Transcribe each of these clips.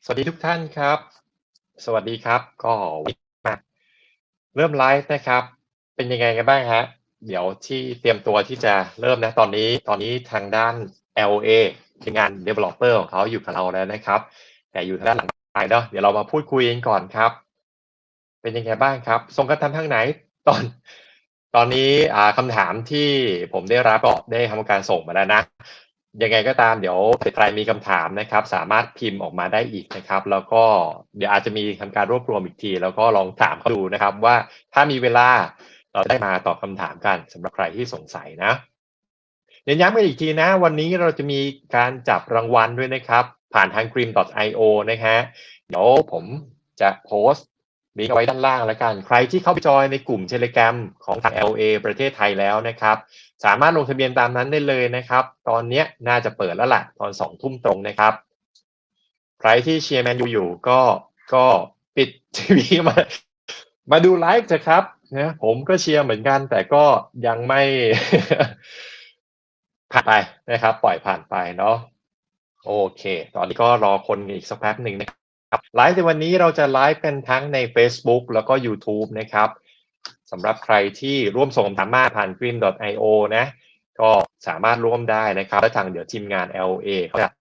สวัสดีทุกท่านครับ สวัสดีครับ ก็วันนี้มาเริ่มไลฟ์นะครับ เป็นยังไงกันบ้างฮะเดี๋ยวที่เตรียมตัวที่จะเริ่มนะตอนนี้ทางด้าน LOA ทีมงาน Developer ของเขาอยู่กับเราแล้วนะครับ แต่อยู่ทางด้านหลังไลน์เนาะเดี๋ยวเรามาพูดคุยกันก่อนครับ เป็นยังไงบ้างครับส่งกันทางไหนตอนตอนนี้คำถามที่ผมได้รับก็ได้ทำการส่งมาแล้วนะยังไงก็ตามเดี๋ยวใครมีคำถามนะครับสามารถพิมพ์ออกมาได้อีกนะครับแล้วก็เดี๋ยวอาจจะมีทำการรวบรวมอีกทีแล้วก็ลองถามเขาดูนะครับว่าถ้ามีเวลาเราได้มาตอบคำถามกันสำหรับใครที่สงสัยนะเน้นย้ำกันอีกทีนะวันนี้เราจะมีการจับรางวัลด้วยนะครับผ่านทาง grim.io นะฮะเดี๋ยวผมจะโพสต์ลิงก์เอาไว้ด้านล่างแล้วกันใครที่เข้าไปจอยในกลุ่ม Telegram ของทาง LOA ประเทศไทยแล้วนะครับสามารถลงทะเบียนตามนั้นได้เลยนะครับตอนนี้น่าจะเปิดแล้วล่ะตอน2 ทุ่มตรงนะครับใครที่เชียร์แมนยูอยู่ก็ปิดทีวีมาดูไลฟ์เถอะครับนะผมก็เชียร์เหมือนกันแต่ก็ยังไม่ ผ่านไปนะครับปล่อยผ่านไปเนาะโอเคตอนนี้ก็รอคนอีกสักแป๊บหนึ่งนะครับไลฟ์ในวันนี้เราจะไลฟ์กันทั้งใน Facebook แล้วก็ YouTube นะครับสำหรับใครที่ร่วมส่งคำถามมาผ่าน grim.io นะก็สามารถร่วมได้นะครับและทางเดี๋ยวทีมงาน LOA เขาจะ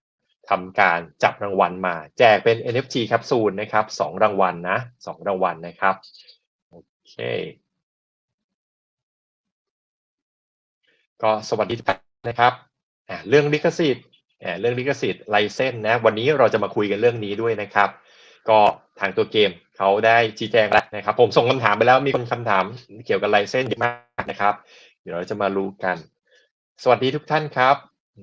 ทำการจับรางวัลมาแจกเป็น NFT แคปซูลนะครับ2รางวัลนะ2รางวัลนะครับโอเคก็สวัสดีทุกท่านนะครับเรื่องลิขสิทธิ์ไลเซนส์นะวันนี้เราจะมาคุยกันเรื่องนี้ด้วยนะครับก็ทางตัวเกมเขาได้ชี้แจงแล้วนะครับผมส่งคำถามไปแล้วมีคนคำถามเกี่ยวกับไลเซนส์เยอะมากนะครับเดี๋ยวเราจะมารู้กันสวัสดีทุกท่านครับโ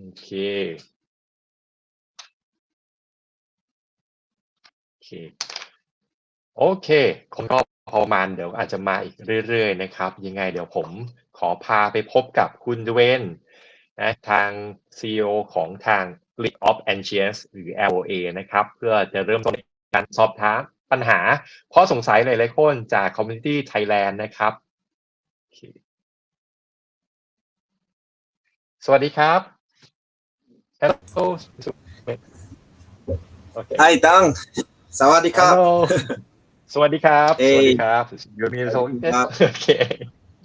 อเคคนก็พอประมาณเดี๋ยวอาจจะมาอีกเรื่อยๆนะครับยังไงเดี๋ยวผมขอพาไปพบกับคุณเวนนะทาง CEO ของทาง League of Legends หรือ LOA นะครับเพื่อจะเริ่มต้นการสอบถามปัญหาข้อสงสัยหลายๆคนจาก Community Thailand นะครับสวัสดีครับ Hello Hi Tang สวัสดีครับ Hello สวัสดีครับYour name is Okay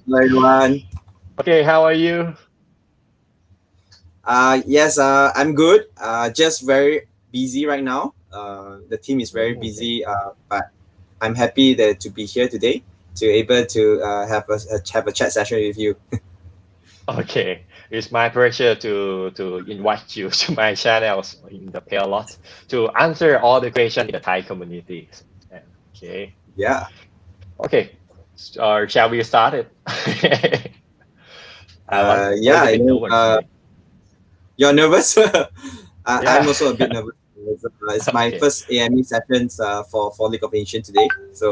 Hello everyone Okay how are you Yes I'm good just very busy right now the team is very busy but I'm happy that to be here today to able to have a chat session with you Okay it's my pleasure to invite you to my channels in the Paylot to answer all the questions in the Thai community Okay yeah Okay shall we start it You're nervous I'm also a bit nervous it's my first AME sessions for League of Legends today so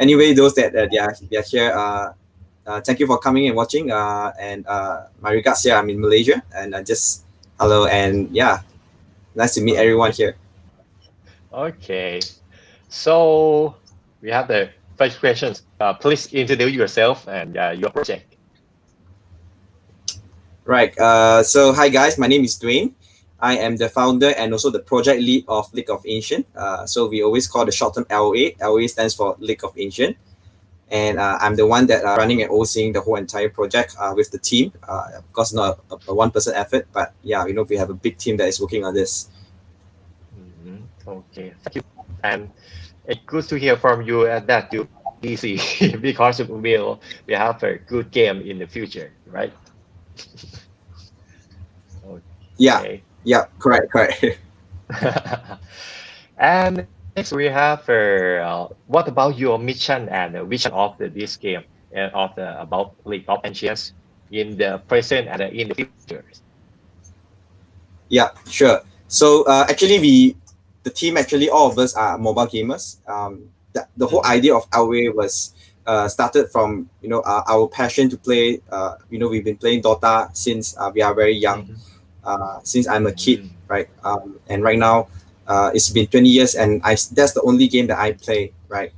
anyway those that they are here thank you for coming and watching and my regards here I'm in Malaysia and just hello and yeah nice to meet everyone here Okay so we have the first questions please introduce yourself and your project Right. So hi guys, my name is Dwayne. I am the founder and also the project lead of League of Legends. So we always call the short term LOA. LOA stands for League of Legends. And I'm the one that running and overseeing the whole entire project with the team. Of course, not a one-person effort, but yeah, we have a big team that is working on this. Okay, thank you. And it's good to hear from you that you busy because we have a good game in the future, right? Okay. Yeah, correct. And next we have what about your mission and vision of this game and about League of Legends in the present and in the future? Yeah, sure. So actually the team all of us are mobile gamers. The whole idea of LOA was started from our passion to play. We've been playing Dota since we are very young. Since I'm a kid, right? And right now, it's been 20 years, and that's the only game that I play, right?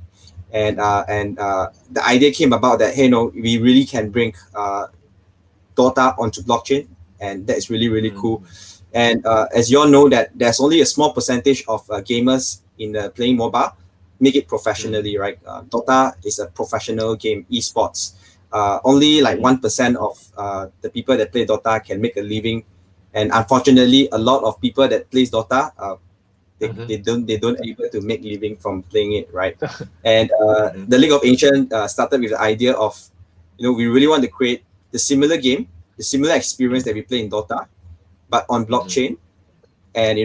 And the idea came about that hey, we really can bring Dota onto blockchain, and that is really cool. And as you all know, that there's only a small percentage of gamers in playing MOBA, make it professionally, right? Dota is a professional game, esports. Only like 1% of the people that play Dota can make a living, and unfortunately, a lot of people that plays Dota, they don't able to make living from playing it, right? And the League of Ancients started with the idea of, we really want to create the similar game, the similar experience that we play in Dota, but on blockchain. And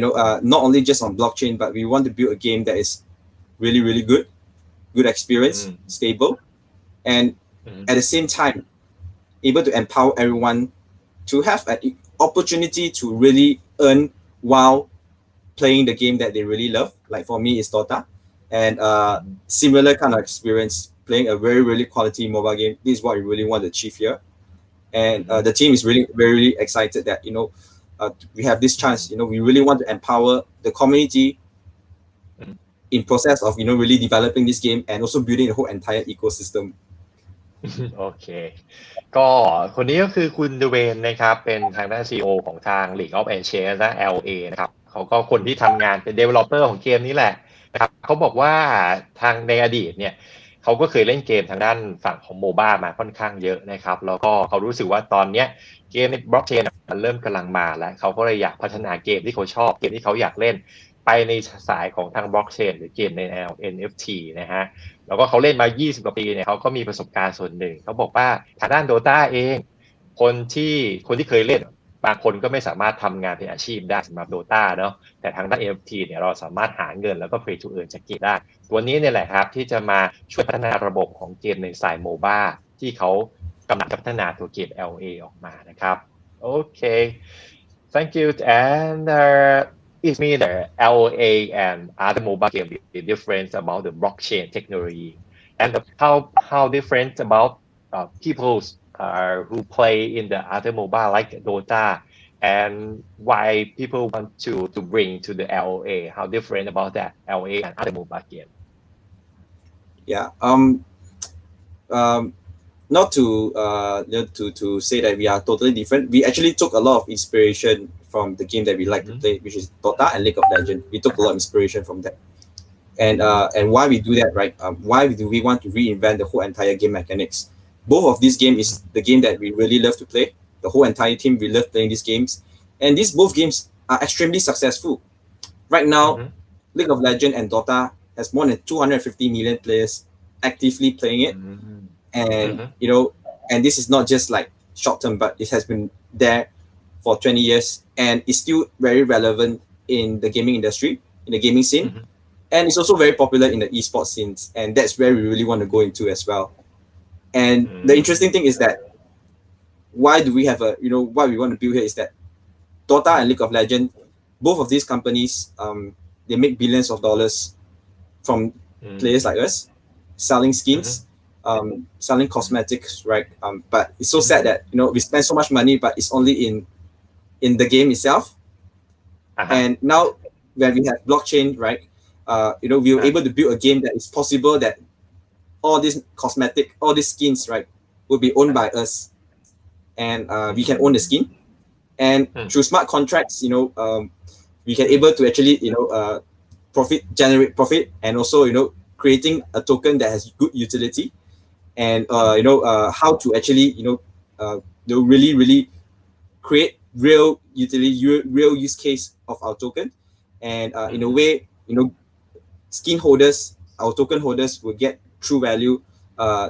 not only just on blockchain, but we want to build a game that is really, really good experience, stable, and at the same time able to empower everyone to have an opportunity to really earn while playing the game that they really love. Like for me, it's Dota, and similar kind of experience playing a very, really quality mobile game. This is what we really want to achieve here, and the team is really very excited that we have this chance. We really want to empower the community in process of really developing this game and also building the whole entire ecosystem. โอเคก็คนนี้ก็คือคุณเวนนะครับเป็นทางด้าน CEO ของทาง League of Ancients และ LOA นะครับเขาก็คนที่ทำงานเป็น developer ของเกมนี้แหละนะครับเขาบอกว่าทางในอดีตเนี่ยเขาก็เคยเล่นเกมทางด้านฝั่งของ MOBA มาค่อนข้างเยอะนะครับแล้วก็เขารู้สึกว่าตอนเนี้ยเกมในบล็อกเชนมันเริ่มกำลังมาแล้วเขาก็เลยอยากพัฒนาเกมที่เขาชอบเกมที่เขาอยากเล่นไปในสายของทางบล็อกเชนหรือเกมในแนว NFT นะฮะแล้วก็เขาเล่นมา20กว่าปีเนี่ยเขาก็มีประสบการณ์ส่วนหนึ่งเขาบอกว่าทางด้าน Dota เองคนที่เคยเล่นบางคนก็ไม่สามารถทำงานเป็นอาชีพได้สำหรับ Dota เนาะแต่ทางด้าน NFT เนี่ยเราสามารถหาเงินแล้วก็ Free to Earn จากเกมได้ตัวนี้เนี่ยแหละครับที่จะมาช่วยพัฒนาระบบของเกมในสาย MOBA ที่เขากำลังพัฒนาตัวเกม LOA ออกมานะครับโอเค thank you and it means that LOA and other mobile games is different about the blockchain technology and how different about people who play in the other mobile like Dota and why people want to bring to the LOA. How different about that LOA and other mobile game? Yeah. Not to to say that we are totally different. We actually took a lot of inspiration from the game that we like to play, which is Dota and League of Legends. We took a lot of inspiration from that. And why we do that, right? Why do we want to reinvent the whole entire game mechanics? Both of these games is the game that we really love to play. The whole entire team, we love playing these games. And these both games are extremely successful. Right now, League of Legends and Dota has more than 250 million players actively playing it. And, and this is not just like short term, but it has been there for 20 years and it's still very relevant in the gaming industry, in the gaming scene. And it's also very popular in the esports scenes. And that's where we really want to go into as well. And the interesting thing is that why do we have what we want to build here is that Dota and League of Legends, both of these companies, they make billions of dollars from players like us, selling skins, selling cosmetics, right? But it's so sad that, we spend so much money, but it's only in the game itself. And now when we have blockchain, right, we were able to build a game that is possible that all these all these skins, right, will be owned by us. And we can own the skin. And through smart contracts, we can able to actually, generate profit and also, creating a token that has good utility. And, how to actually, really, really create real utility, real use case of our token. And in a way, skin holders, our token holders will get true value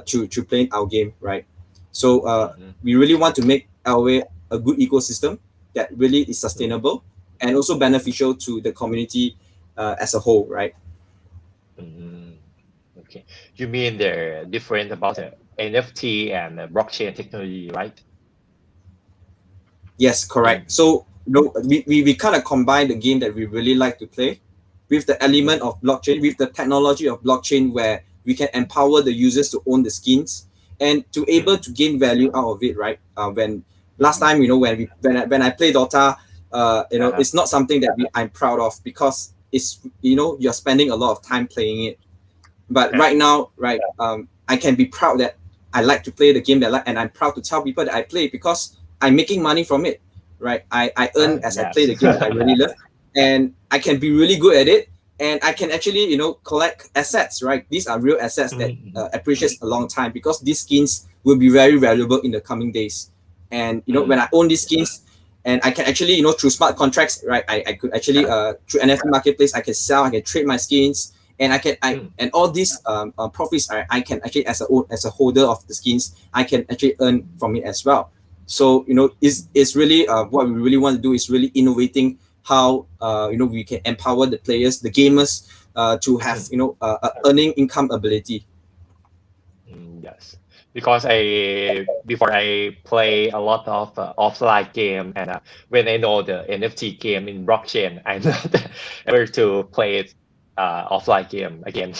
to playing our game, right? So we really want to make LOA a good ecosystem that really is sustainable and also beneficial to the community as a whole, right? Okay. You mean they're different about the NFT and the blockchain technology, right? Yes, correct. So we kind of combine the game that we really like to play with the element of blockchain, with the technology of blockchain where we can empower the users to own the skins and to able to gain value out of it, right? When last time, when I play Dota, it's not something that I'm proud of because it's, you're spending a lot of time playing it. But right now, right, I can be proud that I like to play the game and I'm proud to tell people that I play because I'm making money from it, right? I earn as I play the game that I really love and I can be really good at it and I can actually, collect assets, right? These are real assets that appreciates a long time because these skins will be very valuable in the coming days. And, when I own these skins, and I can actually, through smart contracts, right? I could actually, through NFT marketplace, I can sell, I can trade my skins, and and all these profits, I can actually, as a holder of the skins, I can actually earn from it as well. So, it's really, what we really want to do is really innovating how, we can empower the players, the gamers, to have, earning income ability. Yes. Because before I play a lot of offline game, and when I know the NFT game in blockchain, I'm not able to play it offline game again.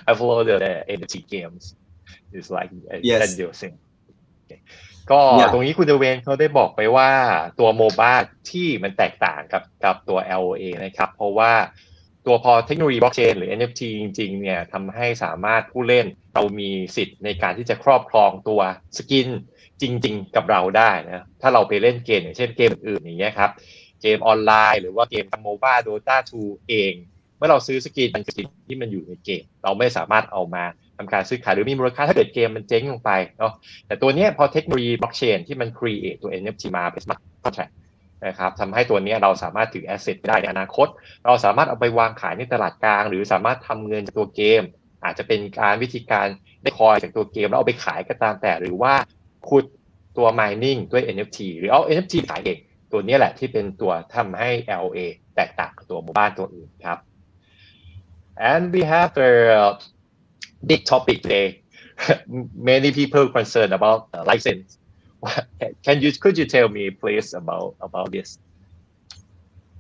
I follow the NFT games. It's like Yes. that thing. ก็ตรงนี้คุณเดเวนเขาได้บอกไปว่าตัว MOBA ที่มันแตกต่างกับตัว LOA นะครับเพราะว่าตัวพอเทคโนโลยีบล็อกเชนหรือ NFT จริงๆเนี่ยทำให้สามารถผู้เล่นเรามีสิทธิ์ในการที่จะครอบครองตัวสกินจริงๆกับเราได้นะถ้าเราไปเล่นเกมอย่างเช่นเกมอื่นๆอย่างเงี้ยครับเกมออนไลน์หรือว่าเกม MOBA Dota 2 เองเมื่อเราซื้อสกินที่มันอยู่ในเกมเราไม่สามารถเอามาทำการซื้อขายหรือมีมูลค่าถ้าเกิดเกมมันเจ๊งลงไปเนาะแต่ตัวนี้พอเทคโนโลยีบล็อกเชนที่มัน create ตัว NFT มาเป็น smart contract นะครับทำให้ตัวนี้เราสามารถถือ asset ได้ในอนาคตเราสามารถเอาไปวางขายในตลาดกลางหรือสามารถทำเงินจากตัวเกมอาจจะเป็นวิธีการได้คอยจากตัวเกมแล้วเอาไปขายก็ตามแต่หรือว่าขุดตัว mining ด้วย NFT หรือเอา NFT ขายเองตัวนี้แหละที่เป็นตัวทำให้ LOA แตกต่างกับตัวหมู่บ้านตัวอื่นครับ and we have a big topic today. Many people concerned about the license. Could you tell me please about this?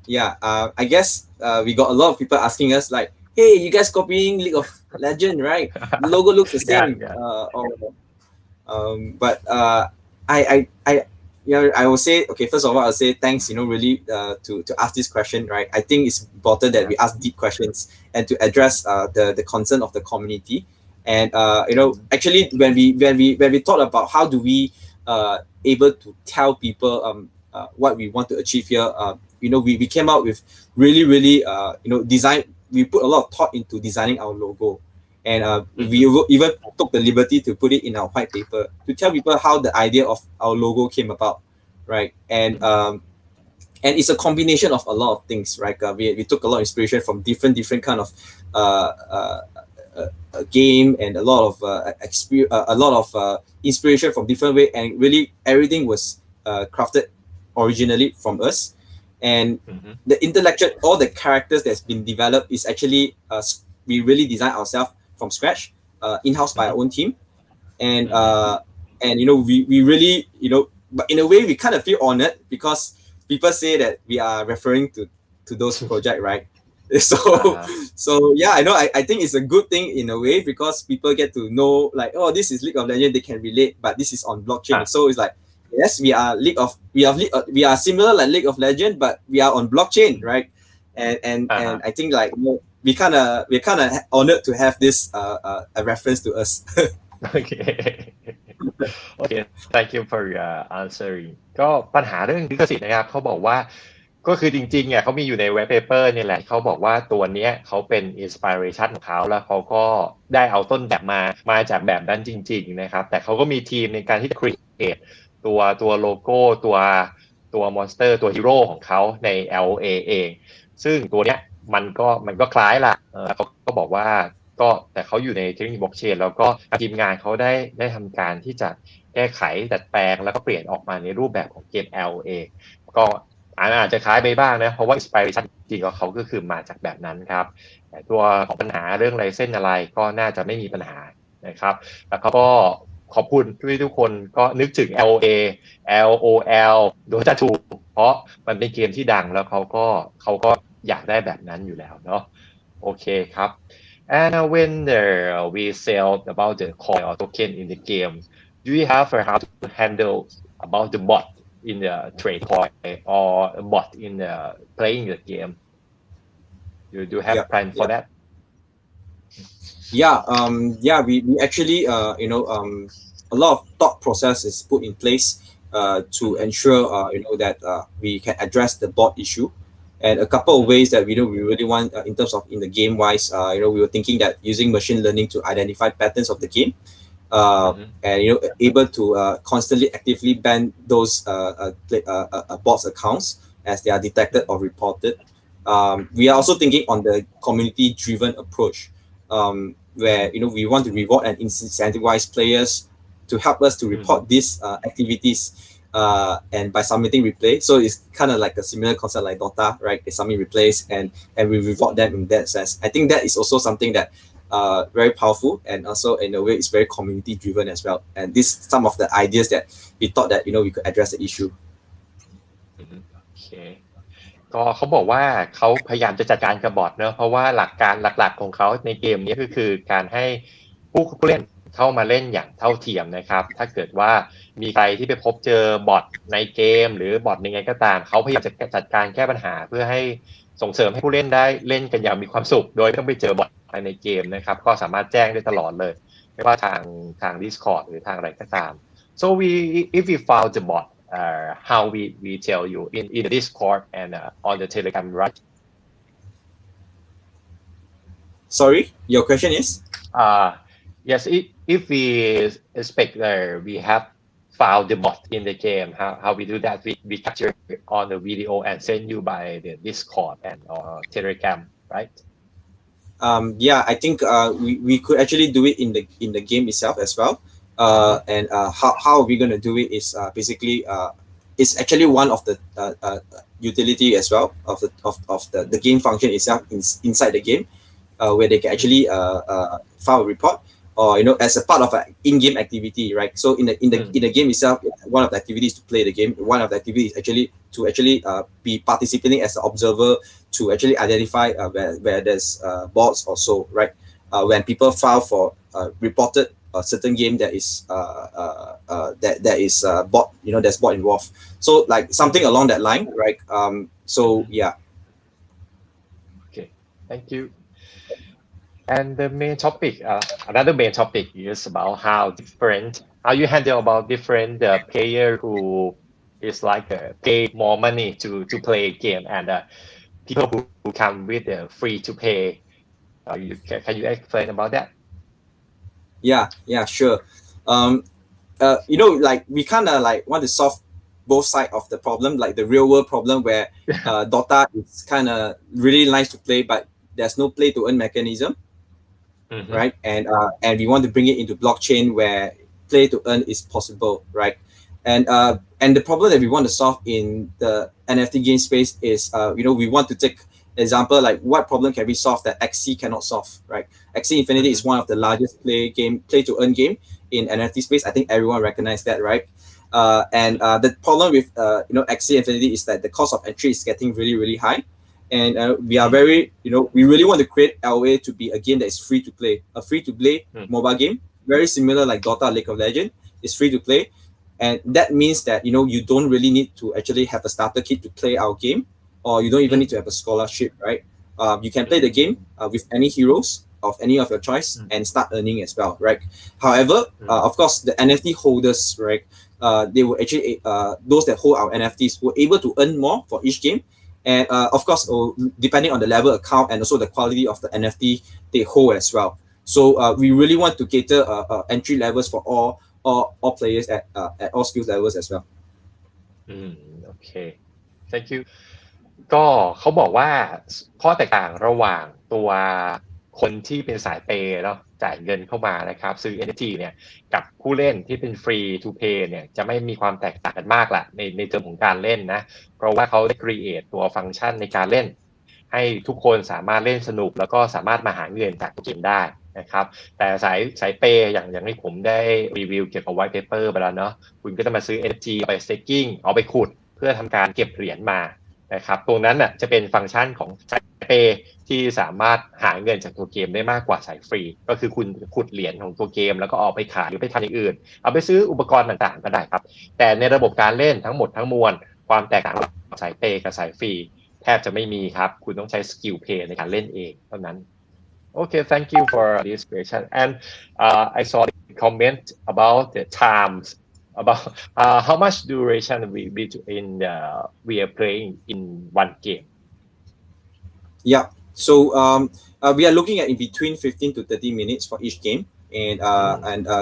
Yeah, I guess we got a lot of people asking us like, hey, you guys copying League of Legends, right? The logo looks the same. But I will say, okay, first of all, I'll say thanks, really to ask this question, right? I think it's important that we ask deep questions and to address the concern of the community. And actually, when we thought about how do we able to tell people what we want to achieve here, we came out with really design. We put a lot of thought into designing our logo, and we even took the liberty to put it in our white paper to tell people how the idea of our logo came about, right? And it's a combination of a lot of things, right? We took a lot of inspiration from different kind of game and a lot of inspiration from different way, and really everything was crafted originally from us. And the intellectual, all the characters that's been developed is actually we really design ourselves from scratch, in-house by our own team. And we really, but in a way we kind of feel honored because people say that we are referring to those projects, right? So yeah, I know. I think it's a good thing in a way because people get to know like, oh, this is League of Legends. They can relate, but this is on blockchain. So it's like, yes, we are similar like League of Legends, but we are on blockchain, right? And I think like we're kind of honored to have this a reference to us. Okay, thank you for your answering. ก็ปัญหาเรื่องลิขสิทธิ์นะครับเขาบอกว่าก็คือจริงๆเขามีอยู่ในเว็บเปเปอร์นี่แหละเขาบอกว่าตัวนี้เขาเป็นอินสปิเรชันของเขาแล้วเขาก็ได้เอาต้นแบบมาจากแบบนั้นจริงๆนะครับแต่เขาก็มีทีมในการที่จะ create ตัวโลโก้ตัวมอนสเตอร์ตัวฮีโร่ของเขาใน LOA เองซึ่งตัวเนี้ยมันก็คล้ายละเขาก็บอกว่าก็แต่เขาอยู่ในเทคโนโลยีบล็อกเชนแล้วก็ทีมงานเขาได้ทำการที่จะแก้ไขดัดแปลงแล้วก็เปลี่ยนออกมาในรูปแบบของเกม LOA ก็อาจจะคล้ายไปบ้างนะเพราะว่า inspiration จริงๆเขาก็คือมาจากแบบนั้นครับแต่ตัวของปัญหาเรื่องลายเส้นอะไรก็น่าจะไม่มีปัญหานะครับแล้วเขาก็ขอบคุณทุกคนก็นึกถึง LOA LOL Dota 2 เพราะมันเป็นเกมที่ดังแล้วเขาก็อยากได้แบบนั้นอยู่แล้วเนาะโอเคครับ and when we sell about the coin or token in the game do you have how to handle about the bot in the trade coin or a bot in the playing the game? You do have a plan for that? We actually a lot of thought process is put in place to ensure that we can address the bot issue. And a couple of ways that we really want in terms of in the game wise, we were thinking that using machine learning to identify patterns of the game, and able to constantly actively ban those bots accounts as they are detected or reported. We are also thinking on the community driven approach, where we want to reward and incentivize players to help us to report these activities, and by submitting replay. So it's kind of like a similar concept like Dota, right? They submit replays and we reward them in that sense. I think that is also something that very powerful, and also in a way it's very community driven as well. And this some of the ideas that we thought that we could address the issue. โอเคก็เขาบอกว่าเขาพยายามจะจัดการกับบอทเนอะเพราะว่าหลักการหลักๆของเขาในเกมนี้ก็คือการให้ผู้เล่นเข้ามาเล่นอย่างเท่าเทียมนะครับถ้าเกิดว่ามีใครที่ไปพบเจอบอทในเกมหรือบอทยังไงก็ตามเขาพยายามจะจัดการแก้ปัญหาเพื่อให้ส่งเสริมให้ผู้เล่นได้เล่นกันอย่างมีความสุขโดยไม่ต้องไปเจอบอทภายในเกมนะครับก็สามารถแจ้งได้ตลอดเลยไม่ว่าทาง Discord หรือทางอะไรก็ตาม so if we found the bot how we tell you in the Discord and on the Telegram, right? Sorry, your question is? Yes, if we expect we have found the bot in the game, how we do that? We capture it on the video and send you by the Discord and Telegram, right? Yeah, I think we could actually do it in the game itself as well. And how are we going to do it is basically it's actually one of the utility as well of the game function itself inside the game, where they can actually file a report, or as a part of an in-game activity, right? So in the game itself, one of the activities to play the game, one of the activities actually to be participating as an observer to actually identify where there's bots or so, right? When people file for reported a certain game that is that is bot, there's bot involved. So like something along that line, right? So yeah. Okay, thank you. And the main topic, another main topic is about how you handle about different player who is like pay more money to play a game, and people who come with free to pay. Can you explain about that? Yeah, sure. Like we kind of like want to solve both sides of the problem, like the real world problem where Dota is kind of really nice to play, but there's no play to earn mechanism, right? And we want to bring it into blockchain where play to earn is possible, right? And the problem that we want to solve in the NFT game space is we want to take example like what problem can we solve that XC cannot solve, right? XC Infinity is one of the largest play to earn game in NFT space. I think everyone recognize that, right? And the problem with XC Infinity is that the cost of entry is getting really, really high, and we are very we really want to create LOA to be a game that is free to play, a free to play mobile game, very similar like Dota, League of Legends. It's free to play, and that means that you don't really need to actually have a starter kit to play our game, or you don't even need to have a scholarship, right? You can play the game with any heroes of any of your choice and start earning as well, right? However, of course, the NFT holders, right? They will actually those that hold our NFTs were able to earn more for each game, and of course, depending on the level account and also the quality of the NFT they hold as well. So we really want to cater entry levels for all players at all skills levels as well. Okay, thank you. ก็เขาบอกว่าข้อแตกต่างระหว่างตัวคนที่เป็นสายเปย์เนาะจ่ายเงินเข้ามานะครับซื้อ NFT เนี่ยกับผู้เล่นที่เป็น free to pay เนี่ยจะไม่มีความแตกต่างกันมากละในเชิงของการเล่นนะเพราะว่าเขาได้ create ตัวฟังก์ชันในการเล่นให้ทุกคนสามารถเล่นสนุกแล้วก็สามารถมาหาเงินจากเกมได้นะครับแต่สายเปย์อย่างที่ผมได้รีวิวเกี่ยวกับ white paper ไปแล้วเนาะคุณก็จะมาซื้อ NFT ไป staking เอาไปขุดเพื่อทำการเก็บเหรียญมานะครับตรงนั้นน่ะจะเป็นฟังก์ชันของสายเปย์ที่สามารถหาเงินจากตัวเกมได้มากกว่าสายฟรีก็คือคุณขุดเหรียญของตัวเกมแล้วก็เอาไปขายหรือไปทำอย่างอื่นเอาไปซื้ออุปกรณ์ต่างๆก็ได้ครับแต่ในระบบการเล่นทั้งหมดทั้งมวลความแตกต่างระหว่างสายเปย์กับสายฟรีแทบจะไม่มีครับคุณต้องใช้สกิลเพย์ในการเล่นเองเท่านั้น Okay, thank you for this question. And I saw the comment about the times, about how much duration we are playing in one game. Yeah. So we are looking at in between 15 to 30 minutes for each game, and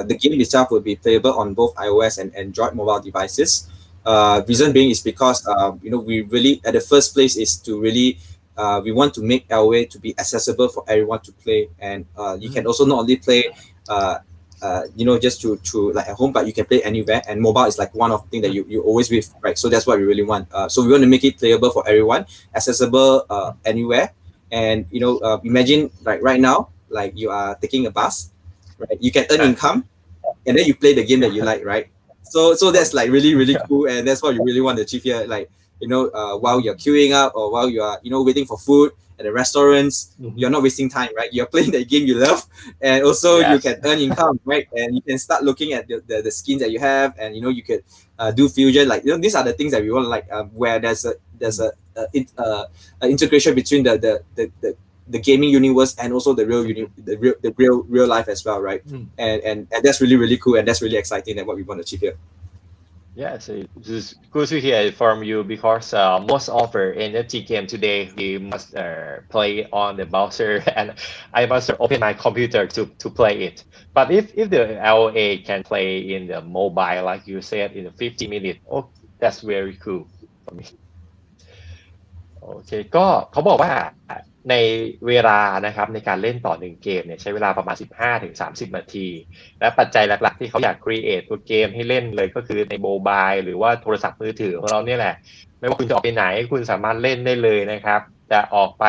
the game itself will be playable on both iOS and Android mobile devices. Reason being is because we really at the first place is to really we want to make LOA to be accessible for everyone to play, and you can also not only play just to like at home, but you can play anywhere, and mobile is like one of the things that you always with, right? So that's what we really want. So we want to make it playable for everyone, accessible anywhere. And imagine like right now, like you are taking a bus, right? You can earn income, and then you play the game that you like, right? So that's like really cool, and that's what you really want to achieve here. Like while you're queuing up or while you are waiting for food at the restaurants, you're not wasting time, right? You're playing the game you love, and also you can earn income, right? And you can start looking at the skins that you have, and you could do fusion. Like these are the things that we want, like where there's a integration between the gaming universe and also the real life as well, right? And that's really cool, and that's really exciting, and what we want to achieve here. Yeah, so this is good to hear from you because most of our NFT game today we must play on the browser, and I must open my computer to play it. But if the LOA can play in the mobile, like you said, in 50 minutes, oh, that's very cool for me. โอเคก็เขาบอกว่าในเวลานะครับในการเล่นต่อหนึ่งเกมเนี่ยใช้เวลาประมาณ 15-30 นาทีและปัจจัยหลักๆที่เขาอยากครีเอทตัวเกมให้เล่นเลยก็คือในโมบายหรือว่าโทรศัพท์มือถือของเราเนี่ยแหละไม่ว่าคุณจะออกไปไหนคุณสามารถเล่นได้เลยนะครับจะออกไป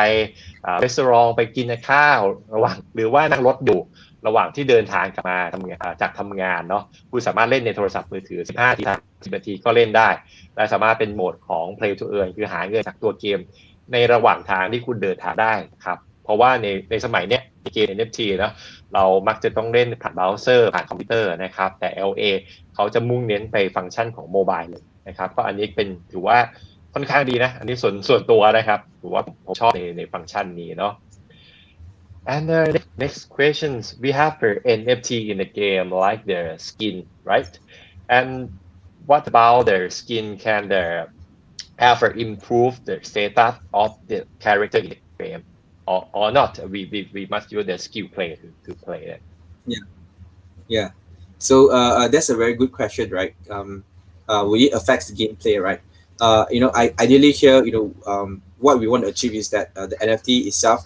รีสอร์ทไปกินข้าวระหว่างหรือว่านั่งรถอยู่ระหว่างที่เดินทางกลับมาจากทำงานเนาะคุณสามารถเล่นในโทรศัพท์มือถือ 15-30 นาทีก็เล่นได้และสามารถเป็นโหมดของ Play to Earn คือหาเงินจากตัวเกมในระหว่างทางที่คุณเดินทางได้ครับเพราะว่าในสมัยเนี้ยในเกม NFT นะเรามักจะต้องเล่นผ่านเบราว์เซอร์ผ่านคอมพิวเตอร์นะครับแต่ LA เขาจะมุ่งเน้นไปฟังก์ชันของโมบายเลยนะครับก็อันนี้ถือว่าค่อนข้างดีนะอันนี้ส่วนตัวนะครับถือว่าผมชอบในฟังก์ชันนี้เนาะAnd next questions we have for NFT in the game like the skin, right? And what about their skin? Can their ever improve the status of the character in the game, or not? We must use the skill play to play it. Yeah. So that's a very good question, right? Will it affect the gameplay, right? Ideally here, what we want to achieve is that the NFT itself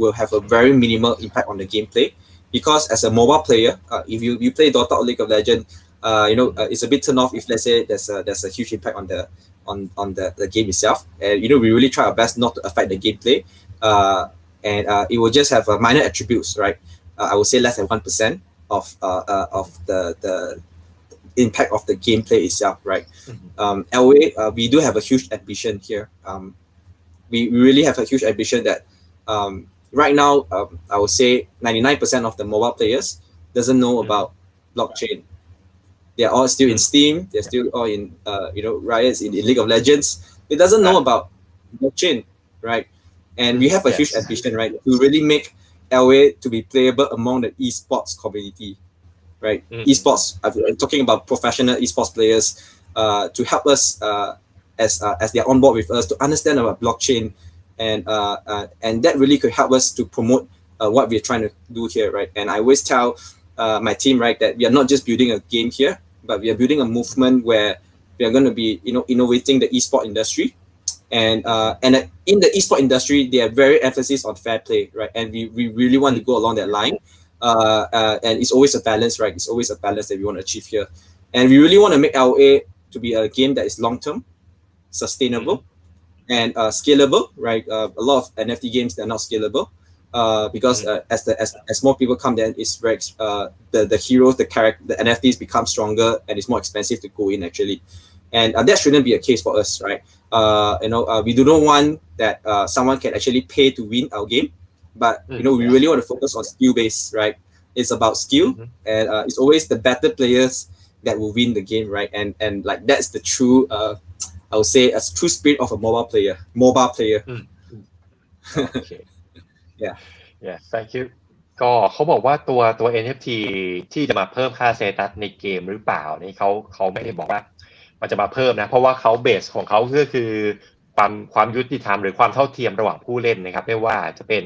will have a very minimal impact on the gameplay, because as a mobile player, if you play Dota or League of Legends, it's a bit turn off if let's say there's a huge impact on the game itself, and we really try our best not to affect the gameplay, and it will just have minor attributes, right? I would say less than 1% of the impact of the gameplay itself, right? LOA, we do have a huge ambition here. We really have a huge ambition that right now, I would say 99% of the mobile players doesn't know about blockchain. They're all still in Steam. They're still all in riots in League of Legends. It doesn't know about blockchain, right? And we have a huge ambition, right, to really make LOA to be playable among the esports community, right? Esports. I'm talking about professional esports players to help us as they're on board with us to understand about blockchain. And that really could help us to promote what we're trying to do here, right? And I always tell my team, right, that we are not just building a game here, but we are building a movement where we are going to be, innovating the esport industry. And in the esport industry, they are very emphasis on fair play, right? And we really want to go along that line. And it's always a balance, right? It's always a balance that we want to achieve here. And we really want to make LOA to be a game that is long-term, sustainable, and scalable, right? A lot of NFT games, they're not scalable because as more people come, then it's very the heroes, the character, the NFTs become stronger, and it's more expensive to go in actually. And that shouldn't be a case for us, right? We do not want that someone can actually pay to win our game, but we really want to focus on skill base, right? It's about skill, and it's always the better players that will win the game, right? And like that's the true. I would say a true spirit of a mobile player. Okay. Yeah, thank you. ก็เขาบอกว่าตัว NFT ที่จะมาเพิ่มค่าสเตตัสในเกมหรือเปล่านี่เขาไม่ได้บอกว่ามันจะมาเพิ่มนะเพราะว่าเขาเบสของเขาก็คือ ความยุติธรรมหรือความเท่าเทียมระหว่างผู้เล่นนะครับไม่ว่าจะเป็น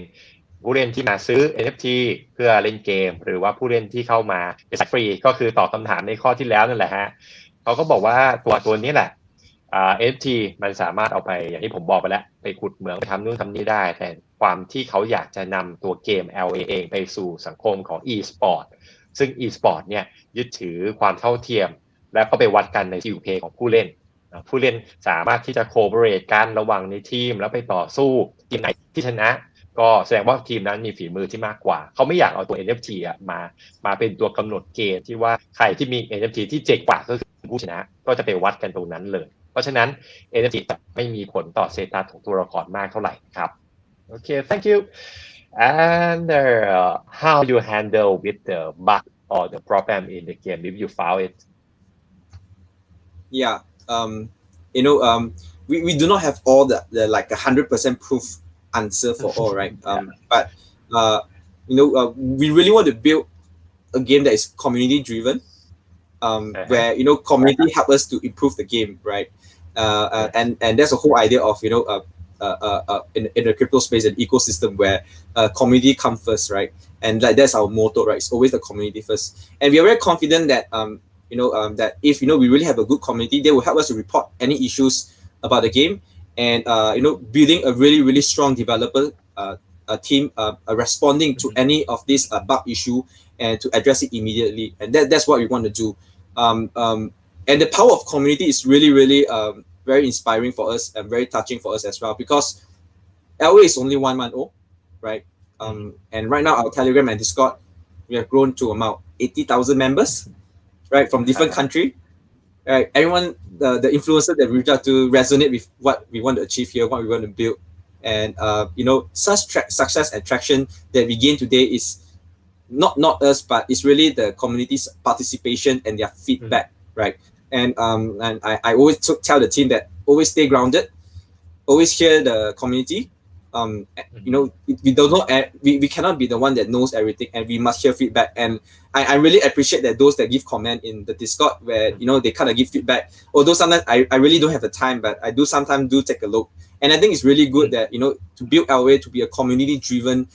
ผู้เล่นที่มาซื้อ NFT เพื่อเล่นเกมหรือว่าผู้เล่นที่เข้ามาเป็นฟรีก็คือตอบคำถามในข้อที่แล้วนั่นแหละฮะเขาก็บอกว่าตัวนี้แหละNFT มันสามารถเอาไปอย่างที่ผมบอกไปแล้วไปขุดเหมืองไปทำนู่นทำนี่ได้แต่ความที่เขาอยากจะนำตัวเกม LOA เองไปสู่สังคมของ e-sport ซึ่ง e-sport เนี่ยยึดถือความเท่าเทียมแล้วก็ไปวัดกันใน PVP ของผู้เล่นสามารถที่จะโคเปเรทกันระหว่างในทีมแล้วไปต่อสู้ทีมไหนที่ชนะก็แสดงว่าทีมนั้นมีฝีมือที่มากกว่าเขาไม่อยากเอาตัว NFT มาเป็นตัวกำหนดเกณฑ์ที่ว่าใครที่มี NFT ที่เจ๋งกว่าก็คือผู้ชนะก็จะไปวัดกันตรงนั้นเลยเพราะฉะนั้น NFT จะไม่มีผลต่อสเตตัสของตัวละครมากเท่าไหร่ครับโอเค thank you and how you handle with the bug or the problem in the game if you found it Yeah, we do not have all the like 100% proof answer for all, right? But we really want to build a game that is community driven, where community help us to improve the game, right? And that's the whole idea of in the crypto space and ecosystem where community come first, right? And like that's our motto, right? It's always the community first, and we are very confident that that if we really have a good community, they will help us to report any issues about the game, and building a really strong developer team responding to any of this bug issue and to address it immediately, and that's what we want to do. And the power of community is really very inspiring for us and very touching for us as well, because LOA is only 1 month old, right? And right now our Telegram and Discord, we have grown to about 80,000 members, right, from different countries, right? Everyone, the influencers that we reach out to resonate with what we want to achieve here, what we want to build, and such success and traction that we gain today is not us, but it's really the community's participation and their feedback, right? And I always tell the team that always stay grounded, always hear the community. We don't know, we cannot be the one that knows everything, and we must hear feedback. And I really appreciate that those that give comment in the Discord where they kind of give feedback. Although sometimes I really don't have the time, but I do sometimes take a look. And I think it's really good that to build LOA to be a community driven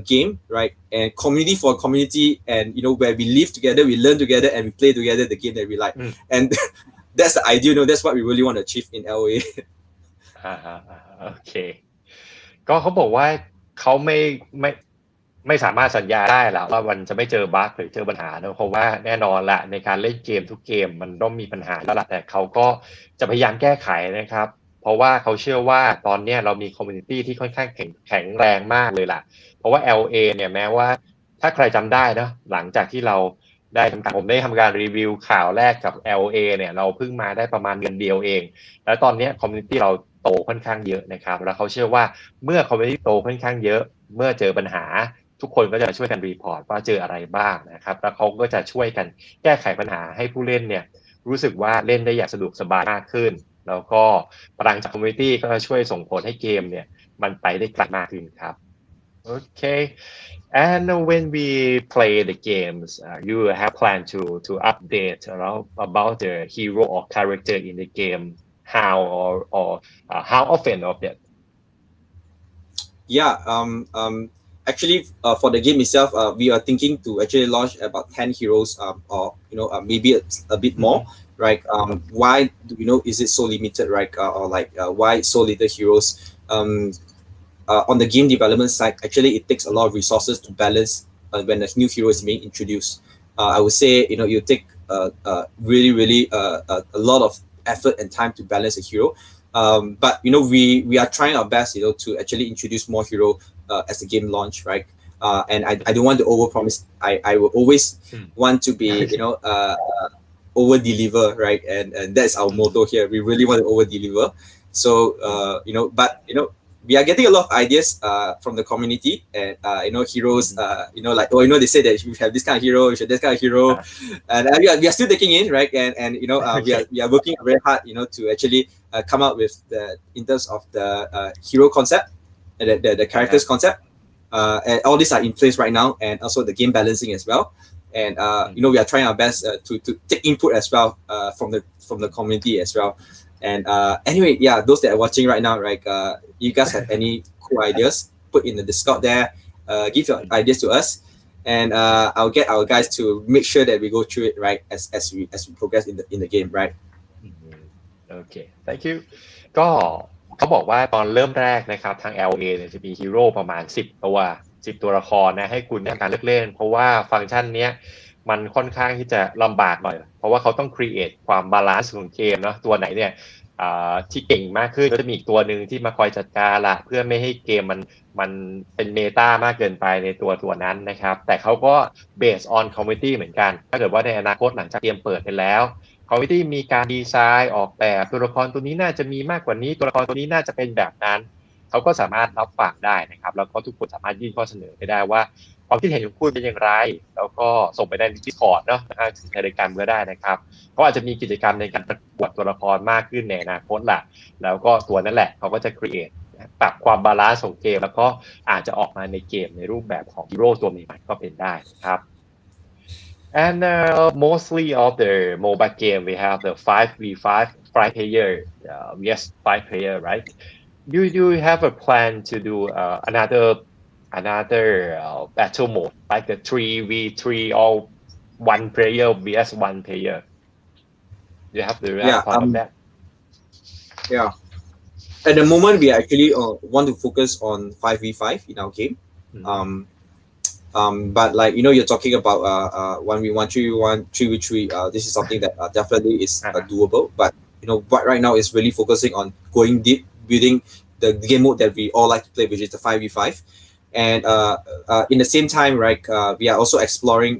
game, right? And community for community, and where we live together, we learn together, and we play together the game that we like. And that's the ideal. That's what we really want to achieve in LOA. โอเคก็เขาบอกว่าเขาไม่สามารถสัญญาได้หรอกว่ามันจะไม่เจอบั๊กหรือเจอปัญหานะเพราะว่าแน่นอนละในการเล่นเกมทุกเกมมันต้องมีปัญหาแล้วล่ะแต่เขาก็จะพยายามแก้ไขนะครับเพราะว่าเขาเชื่อว่าตอนนี้เรามีคอมมูนิตี้ที่ค่อนข้างแข็งแรงมากเลยล่ะเพราะว่า LA เนี่ยแม้ว่าถ้าใครจำได้นะหลังจากที่เราผมได้ทำการรีวิวข่าวแรกกับ LA เนี่ยเราเพิ่งมาได้ประมาณเดือนเดียวเองแล้วตอนนี้คอมมูนิตี้เราโตค่อนข้างเยอะนะครับแล้วเขาเชื่อว่าเมื่อคอมมูนิตี้โตค่อนข้างเยอะเมื่อเจอปัญหาทุกคนก็จะช่วยกันรีพอร์ตว่าเจออะไรบ้างนะครับแล้วเขาก็จะช่วยกันแก้ไขปัญหาให้ผู้เล่นเนี่ยรู้สึกว่าเล่นได้อย่างสะดวกสบายมากขึ้นแล้วก็พลังจากคอมมูนิตี้ก็จะช่วยส่งผลให้เกมเนี่ยมันไปได้ไกลมากขึ้นครับโอเค and when we play the games you have planned to update about the hero or character in the game how or how often of that Yeah, actually for the game itself, we are thinking to actually launch about 10 heroes, or maybe a bit more, right? Why is it so limited, right? Or like why so little heroes? On the game development side, actually it takes a lot of resources to balance when a new hero is being introduced. I would say you take really a lot of effort and time to balance a hero. But we are trying our best to actually introduce more hero as the game launch, right? And I don't want to overpromise. I will always want to be over deliver, right? And that's our motto here. We really want to over deliver. So but we are getting a lot of ideas from the community, and heroes, like they say that you have this kind of hero, you should this kind of hero, and we are still taking in, right? And we are working very hard, to actually come up with in terms of the hero concept, and the characters concept, and all these are in place right now, and also the game balancing as well. And we are trying our best to take input as well from the community as well. And anyway, yeah, those that are watching right now, right? You guys have any cool ideas? Put in the Discord there. Give your ideas to us, and I'll get our guys to make sure that we go through it right as we progress in the game, right? โอเค thank you ก็เขาบอกว่าตอนเริ่มแรกนะครับทาง LA เนี่ยจะมีฮีโร่ประมาณ10ตัวละครนะให้คุณในการเลือกเล่นเพราะว่าฟังก์ชันเนี้ยมันค่อนข้างที่จะลำบากหน่อยเพราะว่าเขาต้อง create ความบาลานซ์ของเกมเนาะตัวไหนเนี่ยที่เก่งมากขึ้นก็จะมีอีกตัวหนึ่งที่มาคอยจัดการละเพื่อไม่ให้เกมมันเป็นเมตามากเกินไปในตัวนั้นนะครับแต่เขาก็ based on community เหมือนกันถ้าเกิดว่าในอนาคตหลังจากเกมเปิดไปแล้วคอมมิตี้มีการดีไซน์ออกแบบตัวละครตัวนี้น่าจะมีมากกว่านี้ตัวละครตัวนี้น่าจะเป็นแบบนั้นเขาก็สามารถรับฟังได้นะครับแล้วก็ทุกคนสามารถยื่นข้อเสนอไปได้ว่าความคิดเห็นของคุณเป็นอย่างไรแล้วก็ส่งไปใน Discord เนาะถึงในรายการก็ได้นะครับก็อาจจะมีกิจกรรมในการประกวดตัวละครมากขึ้นในอนาคตล่ะแล้วก็ตัวนั่นแหละเขาก็จะ create ปรับความบาลานซ์ของเกมแล้วก็อาจจะออกมาในเกมในรูปแบบของฮีโร่ตัวใหม่ก็เป็นได้ครับAnd mostly of the mobile game, we have the 5v5 5 player, yes, 5 player, right? You have a plan to do another battle mode, like the 3v3 or one player vs one player. You have the plan of that? Yeah. At the moment, we actually want to focus on 5v5 in our game. But like you're talking about 1v1, 3v1, 3v3. This is something that definitely is doable. But what right now is really focusing on going deep, building the game mode that we all like to play, which is the 5v5. And in the same time, right, we are also exploring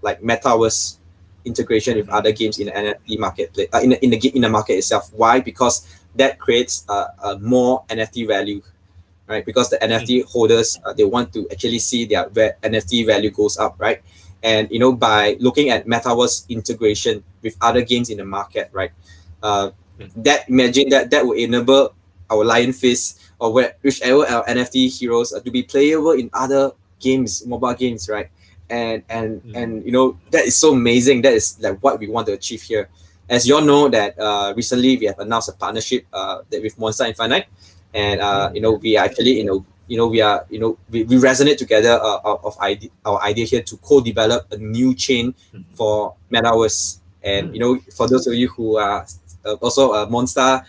like metaverse integration with other games in the NFT marketplace, in the market itself. Why? Because that creates more NFT value. Right, because the NFT holders they want to actually see their NFT value goes up, right? And by looking at metaverse integration with other games in the market, right? Imagine that will enable our Lion Fist or whichever our NFT heroes to be playable in other games, mobile games, right? And that is so amazing. That is like what we want to achieve here. As you all know that recently we have announced a partnership that with Monster Infinite. And we are actually we resonate together our idea here to co-develop a new chain for metaverse. And for those of you who are also a Monster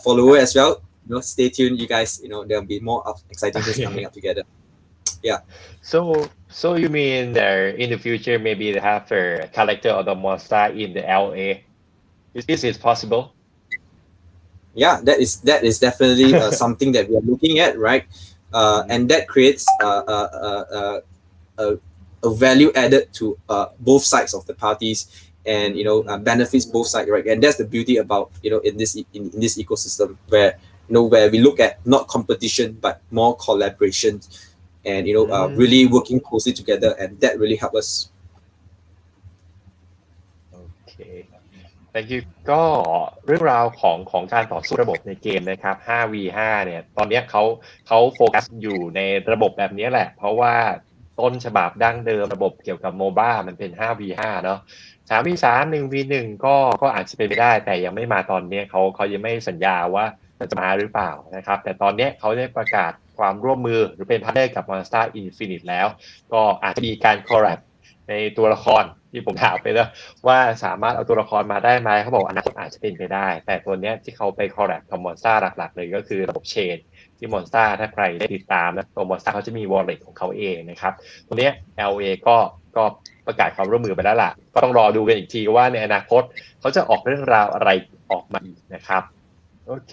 follower as well, stay tuned, you guys. There'll be more exciting things coming up together. Yeah. So you mean that in the future maybe they have a character of the Monster in the LA? Is it possible? Yeah, that is definitely something that we are looking at, right? And that creates a value added to both sides of the parties, and benefits both sides, right? And that's the beauty about in this ecosystem where where we look at not competition but more collaboration, and really working closely together, and that really helps us. Okay. Thank you ก็เรื่องราวของการต่อสู้ระบบในเกมนะครับ 5v5 เนี่ยตอนนี้เขาโฟกัสอยู่ในระบบแบบนี้แหละเพราะว่าต้นฉบับดั้งเดิมระบบเกี่ยวกับ MOBA มันเป็น 5v5 เนาะ 3v3 1v1 ก็อาจจะเป็นไปได้แต่ยังไม่มาตอนนี้เขายังไม่สัญญาว่าจะมาหรือเปล่านะครับแต่ตอนนี้เขาได้ประกาศความร่วมมือหรือเป็นพาร์ทเนอร์กับ Monster Infinite แล้วก็อาจจะมีการคอลแลบในตัวละครที่ผมถามไปแล้วว่าสามารถเอาตัวละครมาได้ไหมเขาบอกอนาคตอาจจะเป็นไปได้แต่ตัวนี้ที่เขาไปคอลแลบกับมอนสเตอร์หลักๆเลยก็คือระบบเชนที่มอนสเตอร์ถ้าใครได้ติดตามนะตัวมอนสเตอร์เขาจะมี wallet ของเขาเองนะครับตัวนี้ LOA ก็ประกาศความร่วมมือไปแล้วล่ะก็ต้องรอดูกันอีกทีว่าในอนาคตเขาจะออกเรื่องราวอะไรออกมาอีกนะครับโอเค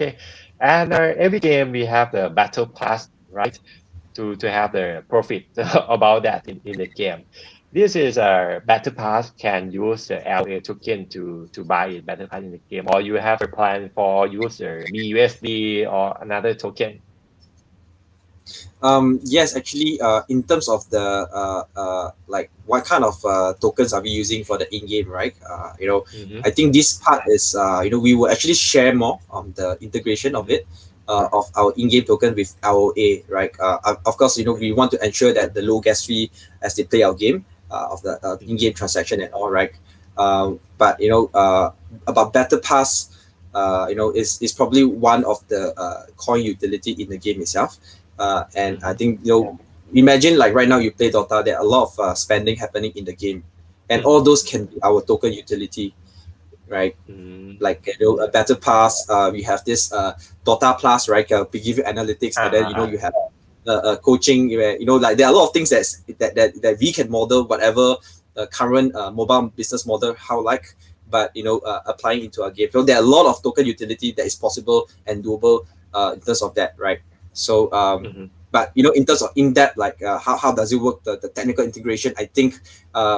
and every game we have the battle pass right to have the profit about that in the game.This is a battle pass can use the LA token to buy it battle pass in the game, or you have a plan for user BUSD or another token. Yes, actually, in terms of the like what kind of tokens are we using for the in-game, right? I think this part is we will actually share more on the integration of it. Of our in-game token with LOA, right? Of course, we want to ensure that the low gas fee as they play our game.Of the in-game transaction and all, right? But about Battle Pass, is probably one of the coin utility in the game itself. And I think imagine like right now you play Dota, there are a lot of spending happening in the game, and all those can be our token utility, right? Like a battle pass, we have this Dota Plus, right? We give you analytics, and then you have coaching, where like there are a lot of things that we can model whatever current mobile business model but applying into our game. So there are a lot of token utility that is possible and doable in terms of that, right? So but in terms of in-depth, like how does it work, the technical integration, I think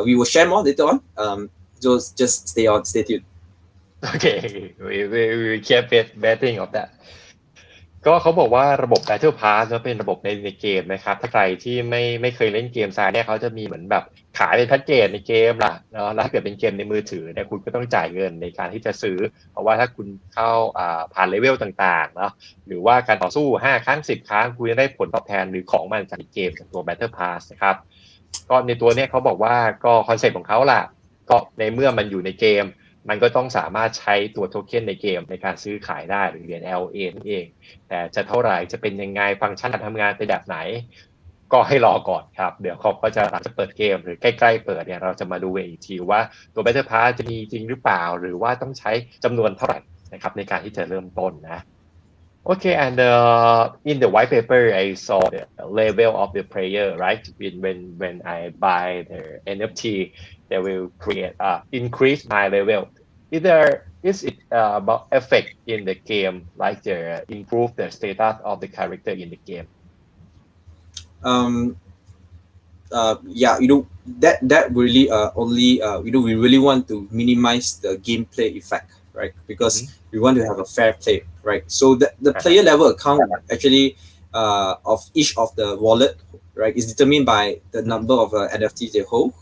we will share more later on. Just stay tuned. Okay, we keep betting of that. ก็เขาบอกว่าระบบ Battle Pass เป็นระบบในเกมนะครับถ้าใครที่ไม่เคยเล่นเกมซายเนี่ยเขาจะมีเหมือนแบบขายเป็นแพ็กเกจในเกมล่ะเนาะแล้วถ้าเกิดเป็นเกมในมือถือเนี่ยคุณก็ต้องจ่ายเงินในการที่จะซื้อเพราะว่าถ้าคุณเข้าผ่านเลเวลต่างๆเนาะหรือว่าการต่อสู้5ครั้ง10ครั้งคุณจะได้ผลตอบแทนหรือของมันจากเกมจากตัว Battle Pass นะครับก็ในตัวเนี่ยเขาบอกว่าก็คอนเซ็ปต์ของเขาล่ะก็ในเมื่อมันอยู่ในเกมมันก็ต้องสามารถใช้ตัวโทเค็นในเกมในการซื้อขายได้หรือเหรียญ LOA นั่นเองแต่จะเท่าไหร่จะเป็นยังไงฟังก์ชันการทำงานเป็นแบบไหนก็ให้รอก่อนครับเดี๋ยวเขาก็จะหลังจากเปิดเกมหรือใกล้ๆเปิดเนี่ยเราจะมาดูอีกทีว่าตัว Battle Pass จะมีจริงหรือเปล่าหรือว่าต้องใช้จำนวนเท่าไหร่นะครับในการที่จะเริ่มต้นนะ Okay, and in the white paper, I saw the level of the player, right? When I buy the NFT, they will create increase my level. Is it about effect in the game, like the improve the status of the character in the game? Yeah, that really only we really want to minimize the gameplay effect, right? Because we want to have a fair play, right? So the player level account actually of each of the wallet, right, is determined by the number of NFTs they hold.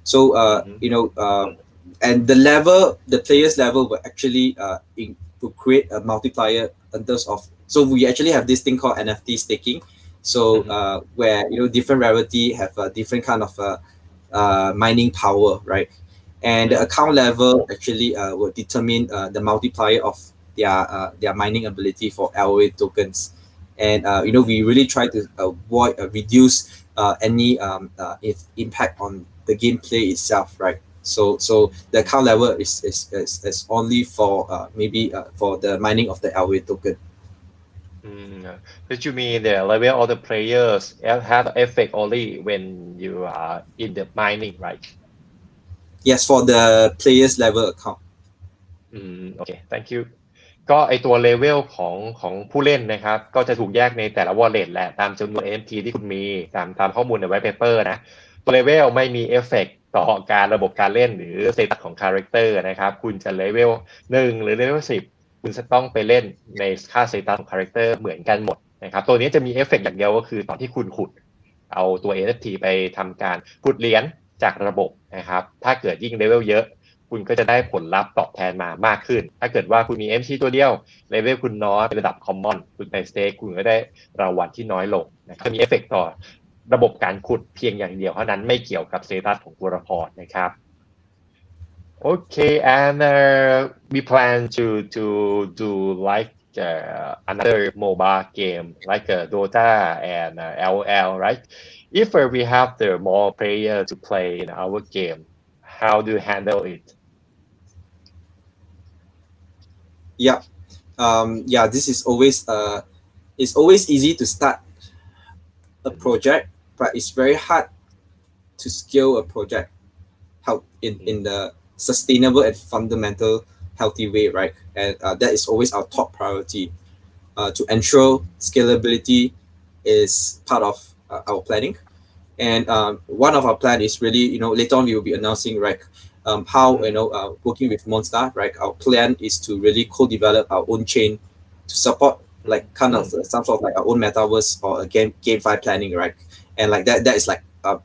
So and the player's level will actually to create a multiplier in terms of. So we actually have this thing called NFT staking. So where different rarity have a different kind of mining power, right? And the account level actually will determine the multiplier of their mining ability for LOA tokens. And we really try to avoid reduce any impact on the gameplay itself, right? So the account level is only for maybe for the mining of the LOA token. Did you mean the level of the players have effect only when you are in the mining, right? Yes, for the players level account. Okay, thank you. ก็ไอตัวเลเวลของผู้เล่นนะครับก็จะถูกแยกในแต่ละ wallet แหละตามจำนวน NFT ที่คุณมีตามข้อมูลใน white paper นะตัวเลเวลไม่มีเอฟเฟกต์ต่อการระบบการเล่นหรือสเตตัสของคาแรคเตอร์นะครับคุณจะเลเวล1หรือเลเวล10คุณจะต้องไปเล่นในค่าสเตตัสของคาแรคเตอร์เหมือนกันหมดนะครับตัวนี้จะมีเอฟเฟกต์อย่างเดียวก็คือตอนที่คุณขุดเอาตัว NFT ไปทำการขุดเหรียญจากระบบนะครับถ้าเกิดยิ่งเลเวลเยอะคุณก็จะได้ผลลัพธ์ตอบแทนมามากขึ้นถ้าเกิดว่าคุณมี NFT ตัวเดียวเลเวลคุณน้อยเป็นระดับ common คุณไป stake คุณก็ได้รางวัลที่น้อยลงนะครับมีเอฟเฟกต์ต่อระบบการขุดเพียงอย่างเดียวเท่านั้นไม่เกี่ยวกับสเตตัสของตัวละครนะครับ Okay, and we plan to do like another mobile game like Dota and LOL, right? If we have the more players to play in our game, how do you handle it? Yeah, this is always it's always easy to start a project, but it's very hard to scale a project how in the sustainable and fundamental healthy way, right? And that is always our top priority. To ensure scalability is part of our planning. And one of our plan is really, later on we will be announcing, right, how, working with Monster, right, our plan is to really co-develop our own chain to support like kind of some sort of like our own metaverse or a GameFi planning, right? And like that is like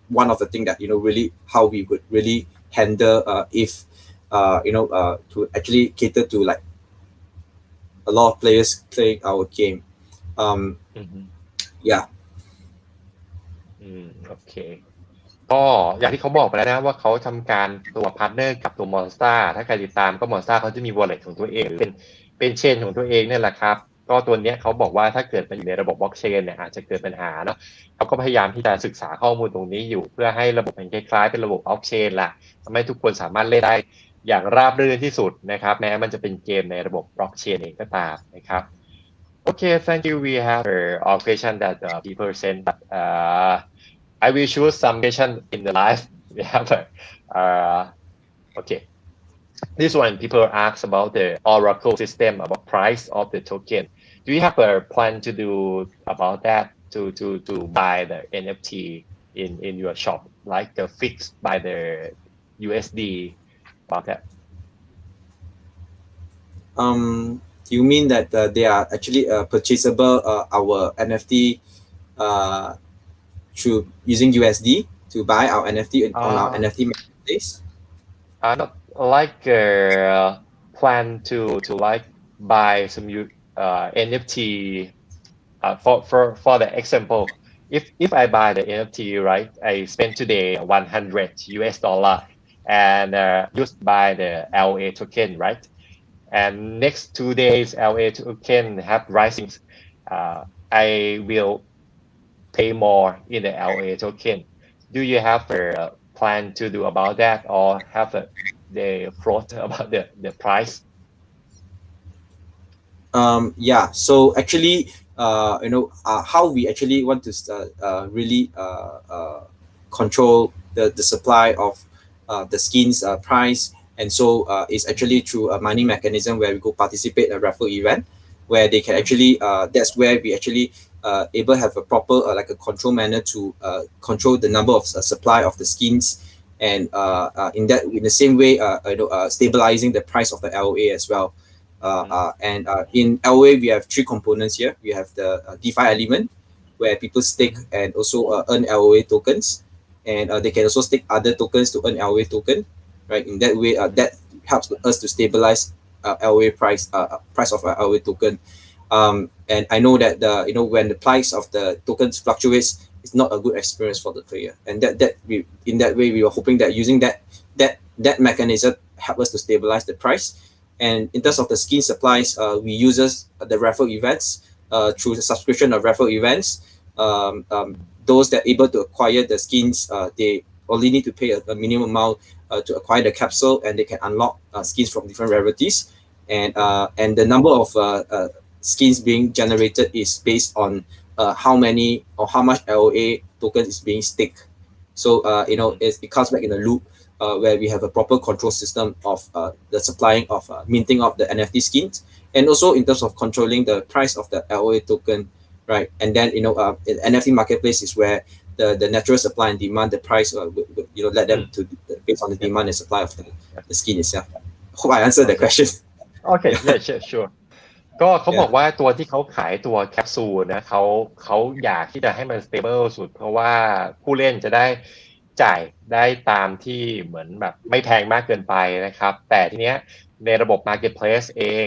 one of the things that, really how we would really handle if, to actually cater to like a lot of players playing our game. Yeah. โอเคก็อย่างที่เขาบอกไปแล้วนะว่าเขาทำการตัวพาร์ทเนอร์กับตัว Monster ถ้าใครติดตามก็ Monster เขาจะมี wallet ของตัวเองเป็น เป็นเชนของตัวเองเนี่ยแหละครับก็ตัวเนี้ยเขาบอกว่าถ้าเกิดมันอยู่ในระบบบล็อกเชนเนี่ยอาจจะเกิดปัญหาเนาะเขาก็พยายามที่จะศึกษาข้อมูลตรงนี้อยู่เพื่อให้ระบบมันคล้ายๆเป็นระบบบล็อกเชนล่ะทำให้ทุกคนสามารถเล่นได้อย่างราบรื่นที่สุดนะครับแม้มันจะเป็นเกมในระบบบล็อกเชนเองก็ตามนะครับ Okay, thank you. We have all question that people sent, but I will choose some question in the live. We have okay. This one, people ask about the Oracle system, about price of the token. Do you have a plan to do about that to buy the NFT in your shop, like the fixed by the USD about that? You mean that they are actually purchasable our NFT through using USD to buy our NFT on our NFT marketplace? Not like plan to like buy some NFT for the example. If I buy the NFT, right, I spend today $100 and used by the LOA token, right? And next 2 days, LOA token have rising. I will pay more in the LOA token. Do you have a plan to do about that, or have the thought about the price? Yeah. So actually, how we actually want to really control the supply of the skins price. And so it's actually through a money mechanism where we go participate a raffle event where they can actually, that's where we actually able to have a proper like a control manner to control the number of supply of the skins, and in the same way stabilizing the price of the LOA as well. And in LOA we have 3 components here. We have the DeFi element where people stake and also earn LOA tokens, and they can also stake other tokens to earn LOA token. Right, in that way, that helps us to stabilize LOA price of our LOA token. And I know that when the price of the tokens fluctuates, it's not a good experience for the player. And in that way, we were hoping that using that mechanism help us to stabilize the price. And in terms of the skin supplies, we use the raffle events through the subscription of raffle events. Those that are able to acquire the skins, they only need to pay a minimum amount to acquire the capsule, and they can unlock skins from different rarities. And the number of skins being generated is based on how many or how much LOA tokens is being staked. So it comes back in a loop where we have a proper control system of the supplying of minting of the NFT skins, and also in terms of controlling the price of the LOA token, right? And then NFT marketplace is where the natural supply and demand, the price let them to based on the demand and supply of the skin itself. Hope I answered the question. Okay, yeah, sure. ก็เขาบอกว่าตัวที่เขาขายตัวแคปซูลนะเขาอยากที่จะให้มัน stable สุดเพราะว่าผู้เล่นจะได้จ่ายได้ตามที่เหมือนแบบไม่แพงมากเกินไปนะครับแต่ทีเนี้ยในระบบ marketplace เอง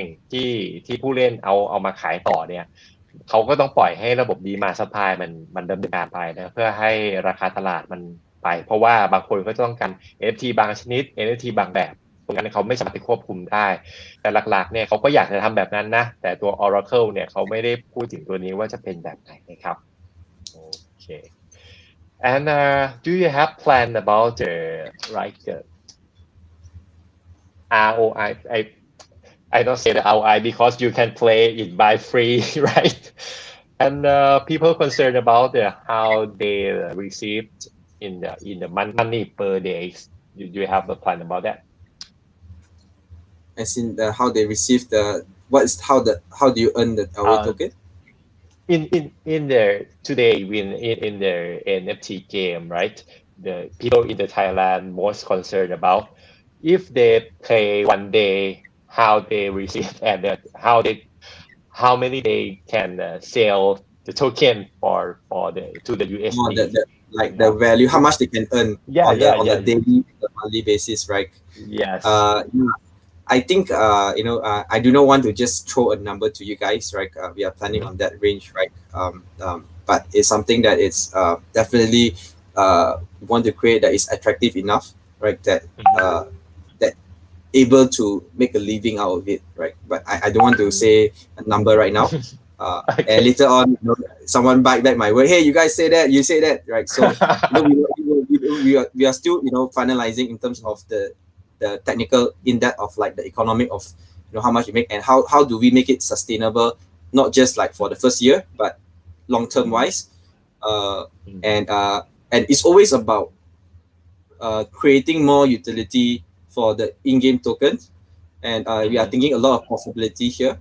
ที่ผู้เล่นเอามาขายต่อเนี่ยเขาก็ต้องปล่อยให้ระบบดีมาซัพพลายมันดำเนินการไปนะเพื่อให้ราคาตลาดมันไปเพราะว่าบางคนก็ต้องการ NFT บางชนิด NFT บางแบบตรงนั้นเขาไม่สามารถควบคุมได้แต่หลักๆเนี่ยเขาก็อยากจะทำแบบนั้นนะแต่ตัว Oracle เนี่ยเขาไม่ได้พูดถึงตัวนี้ว่าจะเป็นแบบไหนนะครับโอเค and do you have plan about the ROI I don't say the ROI because you can play it by free, right? And people concerned about how they received in the money per day. Do you have a plan about that? As in how they receive how do you earn the LOA token? In the today in the NFT game, right? The people in the Thailand most concerned about if they play one day. How they receive and how many they can sell the token to the USD. The value, how much they can earn on a daily, monthly basis, right? Yes. I think I do not want to just throw a number to you guys, right? We are planning on that range, right? But it's something that it's definitely we want to create that is attractive enough, right? That able to make a living out of it, right? But I don't want to say a number right now. Okay. And later on, someone bite back my word. Hey, you guys say that, you say that, right? So we are still finalizing in terms of the technical in depth of like the economic of how much you make and how do we make it sustainable, not just like for the first year, but long term wise. And it's always about creating more utility for the in-game tokens, and we are thinking a lot of possibility here.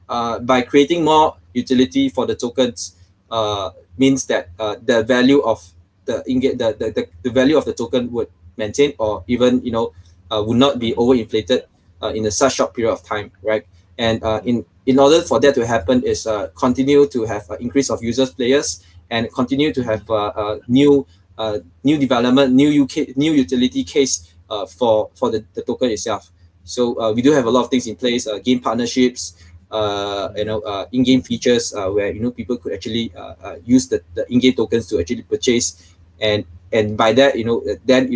By creating more utility for the tokens means that the value of the in-game the value of the token would maintain or even would not be overinflated in a such short period of time, right? And in order for that to happen is continue to have increase of users, players, and continue to have new development, new utility case for the token itself. So we do have a lot of things in place, game partnerships, in-game features where people could actually use the in-game tokens to actually purchase, and by that then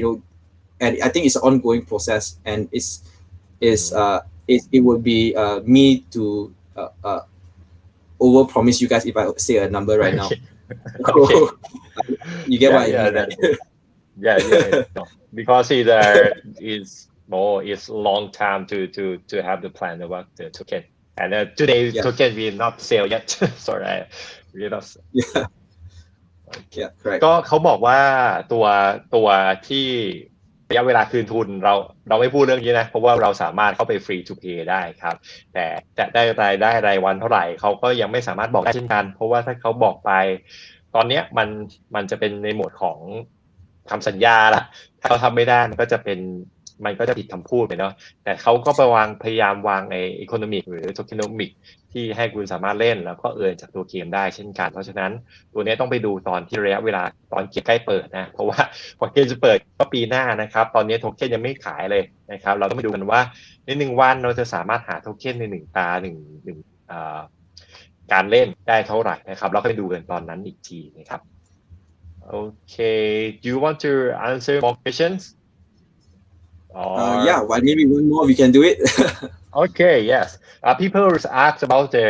and I think it's an ongoing process, and it would be me to over promise you guys if I say a number right now. Okay. You get what I mean, right? Yeah. No. Because it's long time to have the plan about the token, and today token will not sell yet. Sorry, we not. Yeah, correct. ก็เขาบอกว่าตัวที่ระยะเวลาคืนทุนเราไม่พูดเรื่องนี้นะเพราะว่าเราสามารถเข้าไป free to play ได้ครับแต่จะได้รายได้รายวันเท่าไหร่เขาก็ยังไม่สามารถบอกได้เช่นกันเพราะว่าถ้าเขาบอกไปตอนนี้มันจะเป็นในโหมดของทำสัญญาละถ้าเขาทำไม่ได้มันก็จะผิดคำพูดไปเนาะแต่เขาก็พยายามวางใน economic หรือ tokenomic ที่ให้คุณสามารถเล่นแล้วก็จากตัวเกมได้เช่นกันเพราะฉะนั้นตัวนี้ต้องไปดูตอนที่ระยะเวลาตอนเกมใกล้เปิดนะเพราะว่าพอเกมจะเปิดก็ปีหน้านะครับตอนนี้โทเค็นยังไม่ขายเลยนะครับเราต้องไปดูกันว่าใน1วันเราจะสามารถหาโทเค็นใน1ตาการเล่นได้เท่าไหร่นะครับเราก็ไปดูกันตอนนั้นอีกทีนะครับ Okay, do you want to answer more questions? Yeah, well, maybe one more we can do it. Okay, yes. People ask about the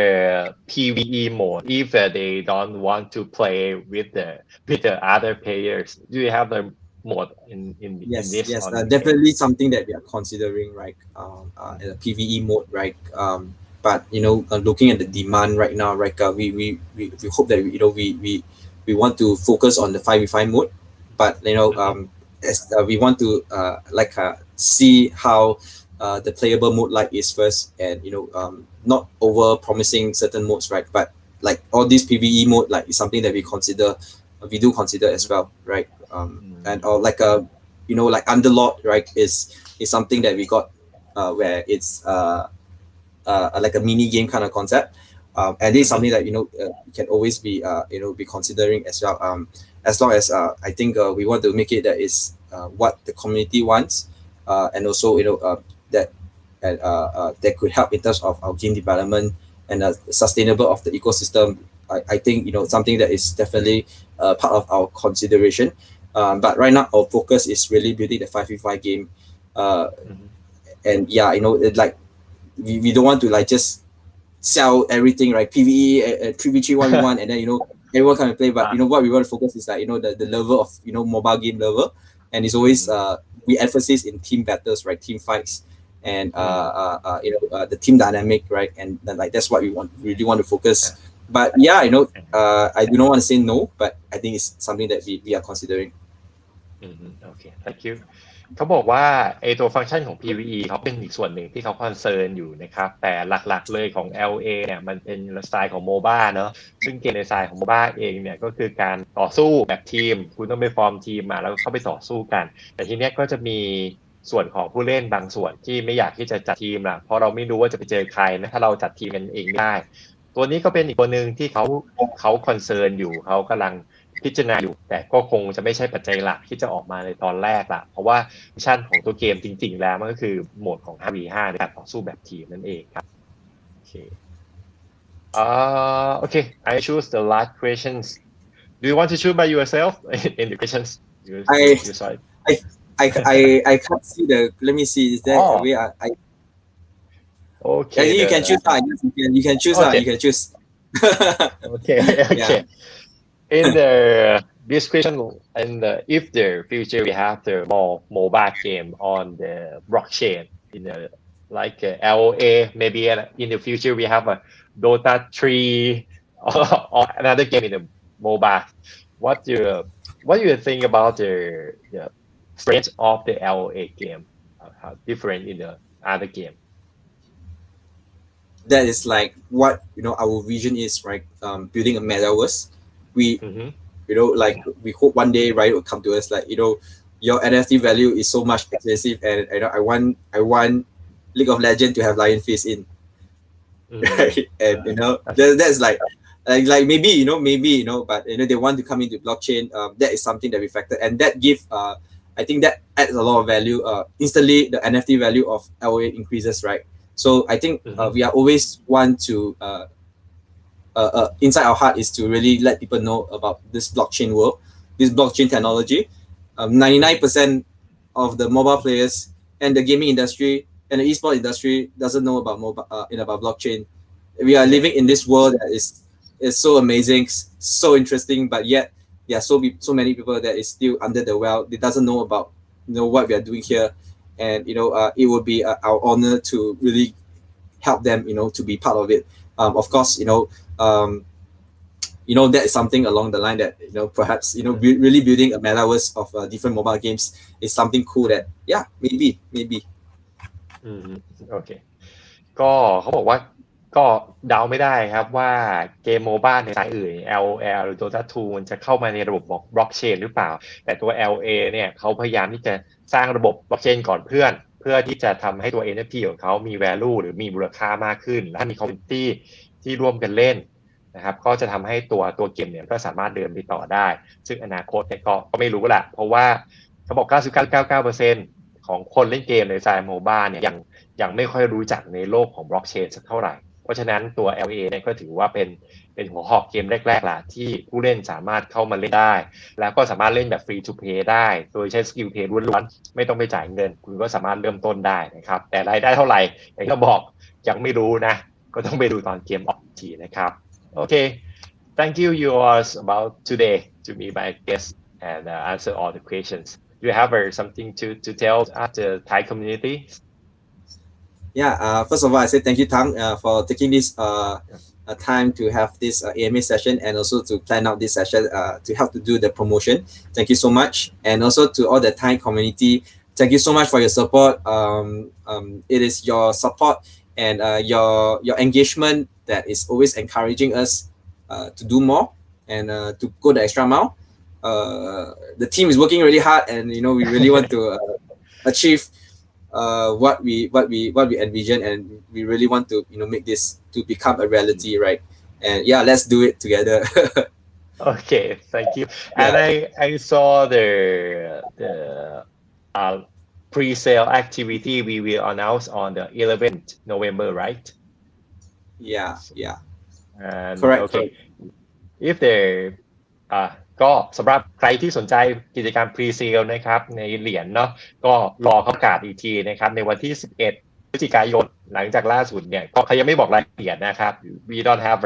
PvE mode if they don't want to play with the other players. Do you have a mode in Yes, this? yes, definitely something that we are considering, right? In a PvE mode, right? But looking at the demand right now, right? We hope that we want to focus on the 5v5 mode, but as we want to see how the playable mode like is first, and not over promising certain modes, right? But like all these PvE mode like is something that we do consider as well, right? And or like like Underlord, right, is something that we got where it's like a mini game kind of concept, and this is something that can always be be considering as well, as long as I think we want to make it that is what the community wants, and also that could help in terms of our game development and sustainable of the ecosystem. I think something that is definitely part of our consideration, but right now our focus is really building the 5v5 game, and yeah, like we don't want to like just sell everything, right? PvE 3v3 1v1 and then everyone can play, but what we want to focus is like the level of mobile game level, and it's always we emphasize in team battles, right? Team fights, and the team dynamic, right? And like that's what we really want to focus. But yeah, I do not want to say no, but I think it's something that we are considering. Okay, thank you. เขาบอกว่าตัวฟังก์ชันของ PvE เขาเป็นอีกส่วนหนึ่งที่เขาคอนเซิร์นอยู่นะครับแต่หลักๆเลยของ LOA เนี่ยมันเป็นสไตล์ของ MOBA เนอะซึ่งเกมในสไตล์ของ MOBA เองเนี่ยก็คือการต่อสู้แบบทีมคุณต้องไปฟอร์มทีมมาแล้วก็เข้าไปต่อสู้กันแต่ทีเนี้ยก็จะมีส่วนของผู้เล่นบางส่วนที่ไม่อยากที่จะจัดทีมละเพราะเราไม่รู้ว่าจะไปเจอใครนะถ้าเราจัดทีมกันเองไม่ได้ตัวนี้ก็เป็นอีกตัวหนึ่งที่เขาคอนเซิร์นอยู่เขากำลังพิจารณาอยู่แต่ก็คงจะไม่ใช่ปัจจัยหลักที่จะออกมาในตอนแรกละเพราะว่ามิชชั่นของตัวเกมจริงๆแล้วมันก็คือโหมดของ 5v5 ในการต่อสู้แบบทีมนั่นเองครับโอเคOkay, I choose the last questions. Do you want to choose by yourself in the questions? I can't see the. Let me see. Is there a way I Okay. you can choose. Yes, you can choose. Okay. You can choose. Okay. Okay. In the description, if the future we have the more mobile game on the blockchain, like LOA, maybe in the future we have a Dota 3 or another game in the mobile. What do you think about the strength of the LOA game? How different in the other game? That is like what our vision is, right? Building a metaverse. We like we hope one day, right, will come to us like your NFT value is so much expensive, and I want League of Legends to have Lion Face in, right? And that's like maybe but they want to come into blockchain. That is something that we factor, and that give I think that adds a lot of value. Instantly the NFT value of LOA increases, right? So I think we are always want to inside our heart is to really let people know about this blockchain world, this blockchain technology. 99% of the mobile players and the gaming industry and the esports industry doesn't know about about blockchain. We are living in this world that is so amazing, so interesting, but yet there are so many people that is still under the well. They doesn't know about what we are doing here, and it would be our honor to really help them to be part of it. Of course, that is something along the line that perhaps really building a metaverse of different mobile games is something cool that maybe โอเคก็เขาบอกว่าก็เดาไม่ได้ครับว่าเกมโมบ้าในสายอื่น LOL หรือ Dota 2 มันจะเข้ามาในระบบบล็อกเชนหรือเปล่าแต่ตัว LA เนี่ยเขาพยายามที่จะสร้างระบบบล็อกเชนก่อนเพื่อที่จะทำให้ตัว NFT ของเขามี value หรือมีมูลค่ามากขึ้นและมี community ที่ร่วมกันเล่นนะครับก็จะทำให้ตัวเกมเนี่ยก็สามารถเดินไปต่อได้ซึ่งอนาคตเนี่ยก็ไม่รู้แหละเพราะว่าเขาบอก 99.99% ของคนเล่นเกมในสายโมบ้าเนี่ยยังไม่ค่อยรู้จักในโลกของบล็อกเชนสักเท่าไหร่เพราะฉะนั้นตัว LA เนี่ยก็ถือว่าเป็นหัวหอกเกมแรกๆล่ะที่ผู้เล่นสามารถเข้ามาเล่นได้แล้วก็สามารถเล่นแบบ free to play ได้โดยใช้สกิลเพย์ล้วนๆไม่ต้องไปจ่ายเงินคุณก็สามารถเริ่มต้นได้นะครับแต่รายได้เท่าไหร่อย่างที่เราบอกยังไม่รู้นะก็ต้องไปดูตอนเกมออกทีนะครับโอเค thank you yours about today to be my guest and answer all the questions do you have something to tell the Thai community first of all, I say thank you, Tang, for taking this time to have this AMA session and also to plan out this session to help to do the promotion. Thank you so much. And also to all the Thai community, thank you so much for your support. It is your support and your engagement that is always encouraging us to do more and to go the extra mile. The team is working really hard, and we really want to achieve what we envision, and we really want to make this to become a reality, right? And let's do it together. Okay, thank you. And I saw the pre-sale activity we will announce on the 11th November, right? Yeah. And, correct. Okay. If there ก็สำหรับใครที่สนใจกิจกรรม pre-sale นะครับในเหรียญเนาะก็รอเขาประกาศอีกทีนะครับในวันที่11พฤศจิกายนหลังจากล่าสุดเนี่ยก็เขายังไม่บอกรายละเอียดนะครับ we don't have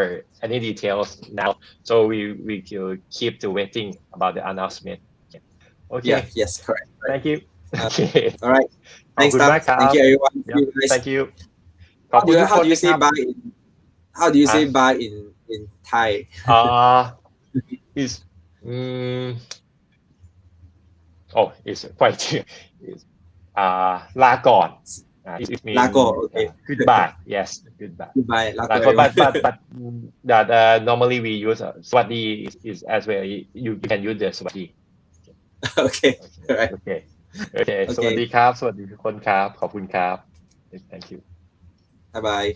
any details now so we will keep the waiting about the announcement okay yes correct thank you okay all right thanks thank you everyone thank you how do you say bye in Thai is it's quite ลาก่อนit means ลาก่อน okay goodbye yes goodbye ลาก่อน but that normally we use สวัสดี is as well you can use the สวัสดี okay alright okay สวัสดีครับสวัสดีทุกคนครับขอบคุณครับ thank you bye